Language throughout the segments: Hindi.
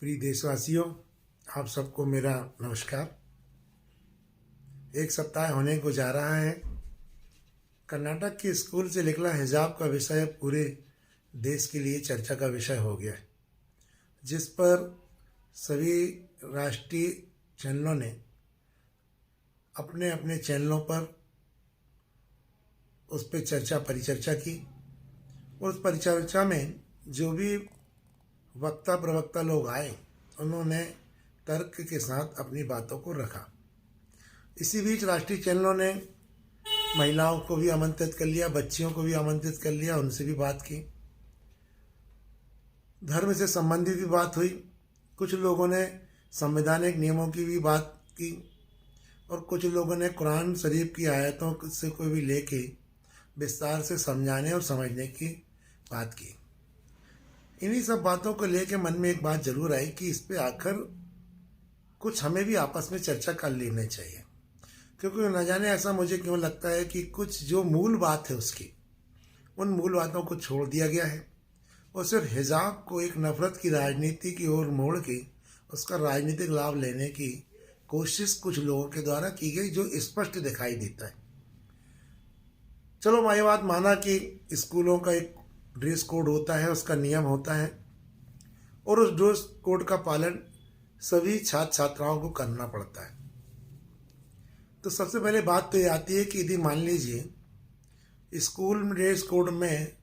प्रिय देशवासियों, आप सबको मेरा नमस्कार। एक सप्ताह होने को जा रहा है। कर्नाटक के स्कूल से निकला हिजाब का विषय पूरे देश के लिए चर्चा का विषय हो गया है, जिस पर सभी राष्ट्रीय चैनलों ने अपने अपने चैनलों पर उस पर परिचर्चा की। और उस परिचर्चा में जो भी वक्ता प्रवक्ता लोग आए, उन्होंने तर्क के साथ अपनी बातों को रखा। इसी बीच राष्ट्रीय चैनलों ने महिलाओं को भी आमंत्रित कर लिया, बच्चियों को भी आमंत्रित कर लिया, उनसे भी बात की। धर्म से संबंधित भी बात हुई। कुछ लोगों ने संवैधानिक नियमों की भी बात की और कुछ लोगों ने कुरान शरीफ की आयतों से कोई भी लेके विस्तार से समझाने और समझने की बात की। इन्हीं सब बातों को लेके मन में एक बात जरूर आई कि इस पे आखिर कुछ हमें भी आपस में चर्चा कर लेनी चाहिए, क्योंकि न जाने ऐसा मुझे क्यों लगता है कि कुछ जो मूल बात है उसकी, उन मूल बातों को छोड़ दिया गया है और सिर्फ हिजाब को एक नफरत की राजनीति की ओर मोड़ के उसका राजनीतिक लाभ लेने की कोशिश कुछ लोगों के द्वारा की गई, जो स्पष्ट दिखाई देता है। चलो, मैं ये बात माना कि स्कूलों का एक ड्रेस कोड होता है, उसका नियम होता है और उस ड्रेस कोड का पालन सभी छात्र छात्राओं को करना पड़ता है। तो सबसे पहले बात तो ये आती है कि यदि मान लीजिए स्कूल में ड्रेस कोड में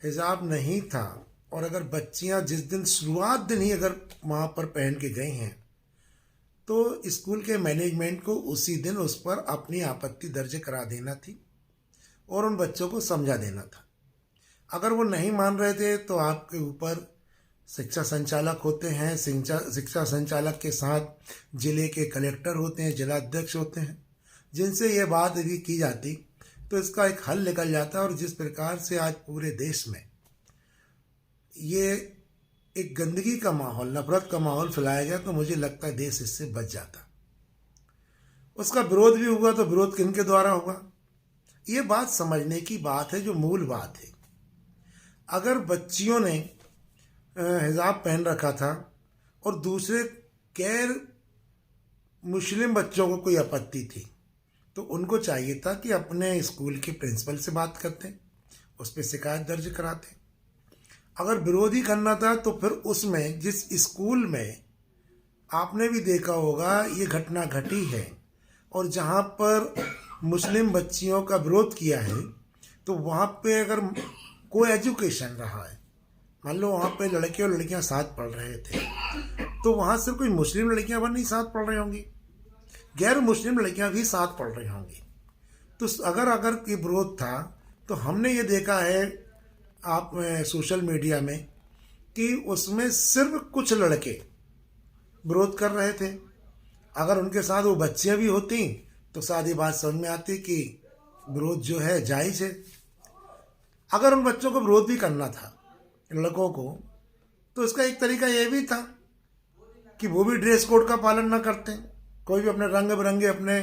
हिजाब नहीं था और अगर बच्चियां जिस दिन शुरुआत दिन ही अगर वहाँ पर पहन के गई हैं, तो स्कूल के मैनेजमेंट को उसी दिन उस पर अपनी आपत्ति दर्ज करा देना थी और उन बच्चों को समझा देना था। अगर वो नहीं मान रहे थे तो आपके ऊपर शिक्षा संचालक होते हैं, शिक्षा संचालक के साथ जिले के कलेक्टर होते हैं, जिला अध्यक्ष होते हैं, जिनसे ये बात यदि की जाती तो इसका एक हल निकल जाता। और जिस प्रकार से आज पूरे देश में ये एक गंदगी का माहौल, नफरत का माहौल फैलाया गया, तो मुझे लगता है देश इससे बच जाता। उसका विरोध भी हुआ तो विरोध किनके द्वारा हुआ, ये बात समझने की बात है, जो मूल बात है। अगर बच्चियों ने हिजाब पहन रखा था और दूसरे गैर मुस्लिम बच्चों को कोई आपत्ति थी, तो उनको चाहिए था कि अपने स्कूल के प्रिंसिपल से बात करते, उस पर शिकायत दर्ज कराते। अगर विरोधी करना था तो फिर उसमें जिस स्कूल में आपने भी देखा होगा ये घटना घटी है और जहाँ पर मुस्लिम बच्चियों का विरोध किया है, तो वहाँ पे अगर को एजुकेशन रहा है, मान लो वहाँ पे लड़के और लड़कियाँ साथ पढ़ रहे थे, तो वहाँ सिर्फ कोई मुस्लिम लड़कियाँ पर नहीं साथ पढ़ रही होंगी, गैर मुस्लिम लड़कियाँ भी साथ पढ़ रही होंगी। तो अगर ये विरोध था, तो हमने ये देखा है आप सोशल मीडिया में कि उसमें सिर्फ कुछ लड़के विरोध कर रहे थे। अगर उनके साथ वो बच्चियाँ भी होती तो सारी बात समझ में आती कि विरोध जो है जायज़ है। अगर उन बच्चों को विरोध भी करना था, लड़कों को, तो इसका एक तरीका ये भी था कि वो भी ड्रेस कोड का पालन ना करते, कोई भी अपने रंग बिरंगे अपने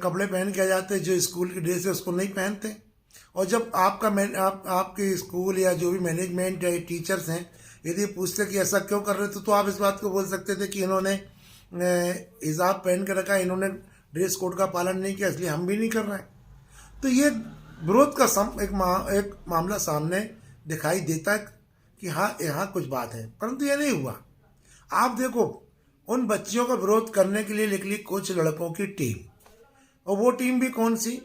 कपड़े पहन के आ जाते, जो स्कूल की ड्रेस है उसको नहीं पहनते। और जब आपके स्कूल या जो भी मैनेजमेंट या टीचर्स हैं यदि पूछते कि ऐसा क्यों कर रहे थे, तो आप इस बात को बोल सकते थे कि इन्होंने हिजाब पहन के रखा, इन्होंने ड्रेस कोड का पालन नहीं किया, इसलिए हम भी नहीं कर रहे हैं। तो ये विरोध का एक मामला सामने दिखाई देता है कि हाँ, यहाँ कुछ बात है, परंतु ये नहीं हुआ। आप देखो, उन बच्चियों का विरोध करने के लिए निकली कुछ लड़कों की टीम, और वो टीम भी कौन सी,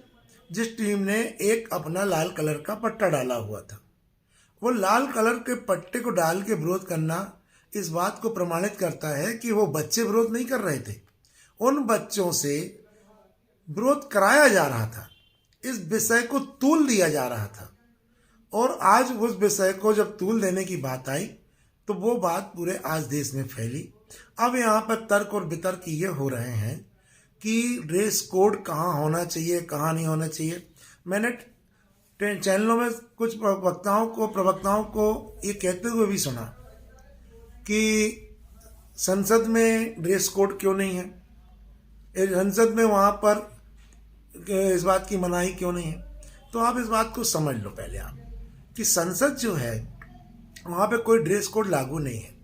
जिस टीम ने एक अपना लाल कलर का पट्टा डाला हुआ था। वो लाल कलर के पट्टे को डाल के विरोध करना इस बात को प्रमाणित करता है कि वो बच्चे विरोध नहीं कर रहे थे, उन बच्चों से विरोध कराया जा रहा था, इस विषय को तूल दिया जा रहा था। और आज उस विषय को जब तूल देने की बात आई तो वो बात पूरे आज देश में फैली। अब यहाँ पर तर्क और वितर्क ये हो रहे हैं कि ड्रेस कोड कहाँ होना चाहिए, कहाँ नहीं होना चाहिए। मैंने चैनलों में कुछ प्रवक्ताओं को ये कहते हुए भी सुना कि संसद में ड्रेस कोड क्यों नहीं है, संसद में वहाँ पर इस बात की मनाही क्यों नहीं है। तो आप इस बात को समझ लो पहले आप कि संसद जो है वहाँ पे कोई ड्रेस कोड लागू नहीं है।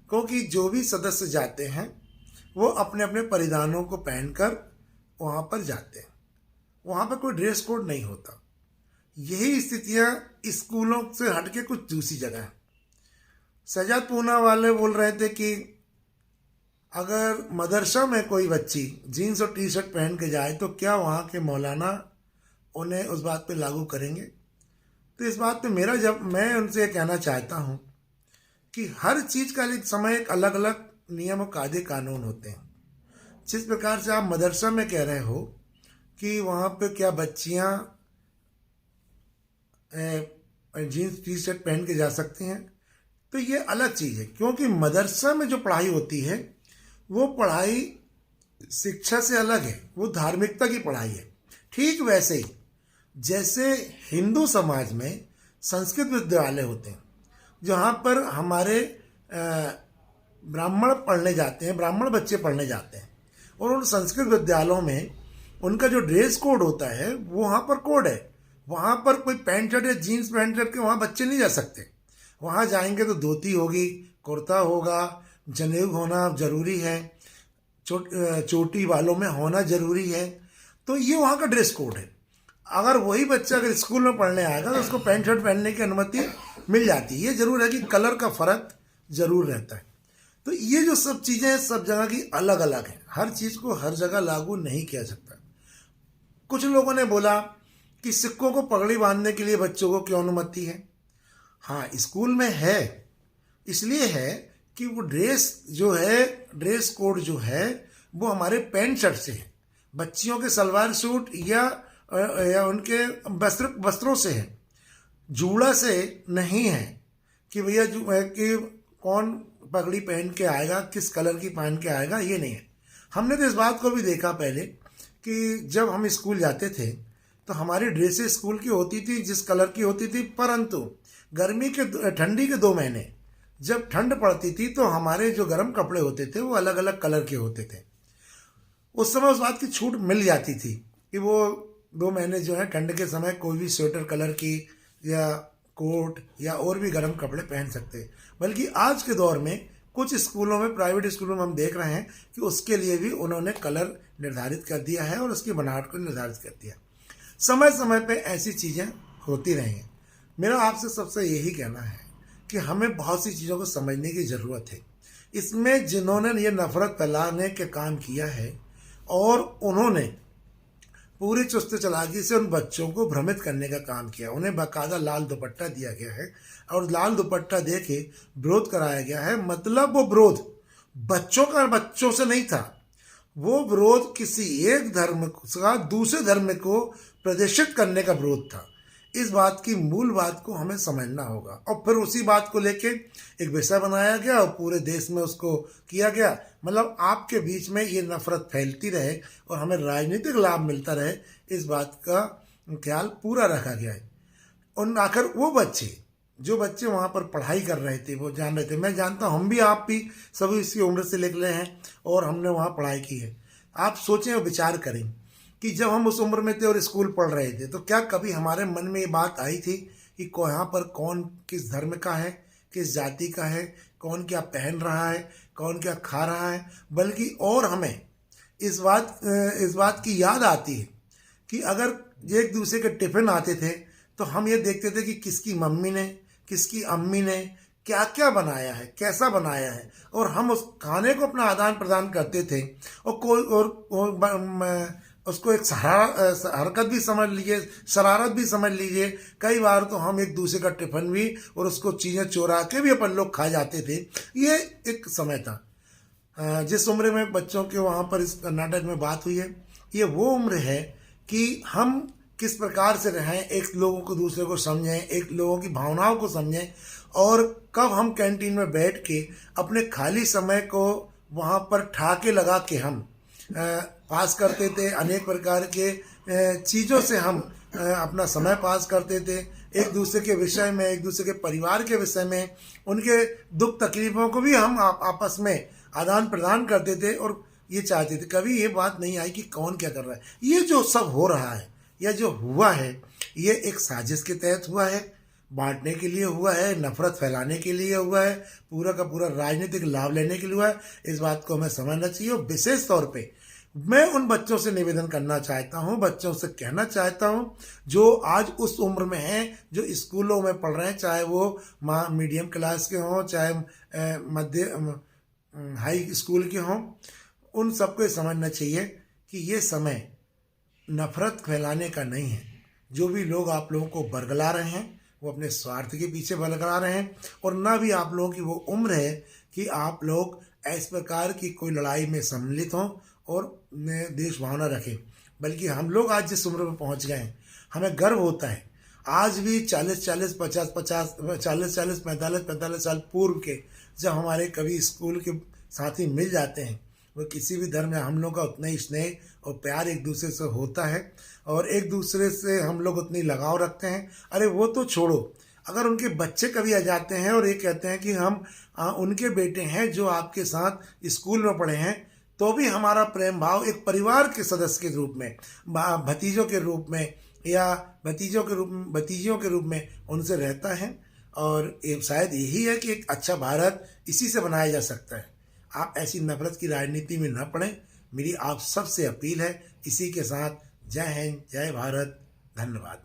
क्योंकि जो भी सदस्य जाते हैं वो अपने अपने परिधानों को पहनकर वहाँ पर जाते हैं। वहाँ पर कोई ड्रेस कोड नहीं होता। यही स्थितियाँ स्कूलों से हटके कुछ दूसरी जगह है। सजाद पूना वाले बोल रहे थे कि अगर मदरसा में कोई बच्ची जीन्स और टी शर्ट पहन के जाए तो क्या वहाँ के मौलाना उन्हें उस बात पे लागू करेंगे? तो इस बात पे मेरा जब मैं उनसे ये कहना चाहता हूँ कि हर चीज़ का एक समय एक अलग अलग नियम और कायदे कानून होते हैं। जिस प्रकार से आप मदरसा में कह रहे हो कि वहाँ पे क्या बच्चियाँ जीन्स टी शर्ट पहन के जा सकती हैं, तो ये अलग चीज़ है, क्योंकि मदरसा में जो पढ़ाई होती है वो पढ़ाई शिक्षा से अलग है, वो धार्मिकता की पढ़ाई है। ठीक वैसे ही जैसे हिंदू समाज में संस्कृत विद्यालय होते हैं जहाँ पर हमारे ब्राह्मण पढ़ने जाते हैं, ब्राह्मण बच्चे पढ़ने जाते हैं, और उन संस्कृत विद्यालयों में उनका जो ड्रेस कोड होता है वो वहाँ पर कोड है। वहाँ पर कोई पैंट शर्ट या जीन्स पहन करके वहाँ बच्चे नहीं जा सकते। वहाँ जाएंगे तो धोती होगी, कुर्ता होगा, जनेऊ होना जरूरी है, चोटी बालों में होना जरूरी है। तो ये वहाँ का ड्रेस कोड है। अगर वही बच्चा अगर स्कूल में पढ़ने आएगा तो उसको पैंट शर्ट पहनने की अनुमति मिल जाती है। ये जरूर है कि कलर का फर्क जरूर रहता है। तो ये जो सब चीज़ें हैं सब जगह की अलग अलग हैं, हर चीज़ को हर जगह लागू नहीं किया सकता। कुछ लोगों ने बोला कि सिक्कों को पगड़ी बांधने के लिए बच्चों को क्यों अनुमति है? हाँ, स्कूल में है, इसलिए है कि वो ड्रेस जो है, ड्रेस कोड जो है वो हमारे पैंट शर्ट से है, बच्चियों के सलवार सूट या उनके वस्त्रों से है, जूड़ा से नहीं है कि भैया कि कौन पगड़ी पहन के आएगा, किस कलर की पहन के आएगा, ये नहीं है। हमने तो इस बात को भी देखा पहले कि जब हम स्कूल जाते थे तो हमारी ड्रेसेस स्कूल की होती थी जिस कलर की होती थी, परंतु ठंडी के 2 महीने जब ठंड पड़ती थी तो हमारे जो गर्म कपड़े होते थे वो अलग अलग कलर के होते थे। उस समय उस बात की छूट मिल जाती थी कि वो 2 महीने जो है ठंड के समय कोई भी स्वेटर कलर की या कोट या और भी गर्म कपड़े पहन सकते। बल्कि आज के दौर में कुछ स्कूलों में, प्राइवेट स्कूलों में हम देख रहे हैं कि उसके लिए भी उन्होंने कलर निर्धारित कर दिया है और उसकी बनावट को निर्धारित कर दिया। समय समय पे ऐसी चीज़ें होती रही हैं। मेरा आपसे सबसे यही कहना है कि हमें बहुत सी चीज़ों को समझने की ज़रूरत है। इसमें जिन्होंने ये नफ़रत फैलाने के काम किया है और उन्होंने पूरी चुस्त चालाकी से उन बच्चों को भ्रमित करने का काम किया, उन्हें बाकायदा लाल दुपट्टा दिया गया है और लाल दुपट्टा दे के विरोध कराया गया है। मतलब वो विरोध बच्चों से नहीं था, वो विरोध किसी एक धर्म का दूसरे धर्म को प्रदर्शित करने का विरोध था। इस बात की मूल बात को हमें समझना होगा और फिर उसी बात को लेके एक विषय बनाया गया और पूरे देश में उसको किया गया। मतलब आपके बीच में ये नफरत फैलती रहे और हमें राजनीतिक लाभ मिलता रहे, इस बात का ख्याल पूरा रखा गया है। और आखिर वो जो बच्चे वहाँ पर पढ़ाई कर रहे थे वो जान रहे थे, मैं जानता हूँ, हम भी आप भी सभी इसी उम्र से निकले हैं और हमने वहाँ पढ़ाई की है। आप सोचें और विचार करें कि जब हम उस उम्र में थे और स्कूल पढ़ रहे थे तो क्या कभी हमारे मन में ये बात आई थी कि यहाँ पर कौन किस धर्म का है, किस जाति का है, कौन क्या पहन रहा है, कौन क्या खा रहा है। बल्कि और हमें इस बात की याद आती है कि अगर एक दूसरे के टिफ़िन आते थे तो हम ये देखते थे कि किसकी मम्मी ने, किसकी अम्मी ने क्या क्या बनाया है, कैसा बनाया है, और हम उस खाने को अपना आदान प्रदान करते थे। और उसको एक हरकत भी समझ लीजिए, शरारत भी समझ लीजिए। कई बार तो हम एक दूसरे का टिफ़िन भी और उसको चीज़ें चुरा के भी अपन लोग खा जाते थे। ये एक समय था। जिस उम्र में बच्चों के वहाँ पर इस कर्नाटक में बात हुई है, ये वो उम्र है कि हम किस प्रकार से रहें, एक लोगों को दूसरे को समझें, एक लोगों की भावनाओं को समझें, और कब हम कैंटीन में बैठ के अपने खाली समय को वहाँ पर ठाके लगा के हम पास करते थे। अनेक प्रकार के चीज़ों से हम अपना समय पास करते थे, एक दूसरे के विषय में, एक दूसरे के परिवार के विषय में, उनके दुख तकलीफ़ों को भी हम आपस में आदान प्रदान करते थे और ये चाहते थे। कभी ये बात नहीं आई कि कौन क्या कर रहा है। ये जो सब हो रहा है या जो हुआ है ये एक साजिश के तहत हुआ है, बांटने के लिए हुआ है, नफरत फैलाने के लिए हुआ है, पूरा का पूरा राजनीतिक लाभ लेने के लिए हुआ है। इस बात को हमें समझना चाहिए। और विशेष तौर पे मैं उन बच्चों से निवेदन करना चाहता हूँ, बच्चों से कहना चाहता हूँ जो आज उस उम्र में हैं, जो स्कूलों में पढ़ रहे हैं, चाहे वो मीडियम क्लास के हों, चाहे हाई स्कूल के हों, उन सबको ये समझना चाहिए कि ये समय नफरत फैलाने का नहीं है। जो भी लोग आप लोगों को बरगला रहे हैं वो अपने स्वार्थ के पीछे बरगला रहे हैं, और ना भी आप लोगों की वो उम्र है कि आप लोग इस प्रकार की कोई लड़ाई में सम्मिलित हों और देश भावना रखें। बल्कि हम लोग आज जिस उम्र में पहुंच गए हैं, हमें गर्व होता है। आज भी 40-40, 50-50, 40-40, 45-45 साल पूर्व के जब हमारे कभी स्कूल के साथी मिल जाते हैं, वो किसी भी धर्म में हम लोग का उतना ही स्नेह और प्यार एक दूसरे से होता है, और एक दूसरे से हम लोग उतनी लगाव रखते हैं। अरे वो तो छोड़ो, अगर उनके बच्चे कभी आ जाते हैं और ये कहते हैं कि हम उनके बेटे हैं जो आपके साथ स्कूल में पढ़े हैं, तो भी हमारा प्रेम भाव एक परिवार के सदस्य के रूप में, भतीजों के रूप में या भतीजियों के रूप में उनसे रहता है। और ये शायद यही है कि एक अच्छा भारत इसी से बनाया जा सकता है। आप ऐसी नफरत की राजनीति में न पड़ें, मेरी आप सबसे अपील है। इसी के साथ जय हिंद, जय भारत, धन्यवाद।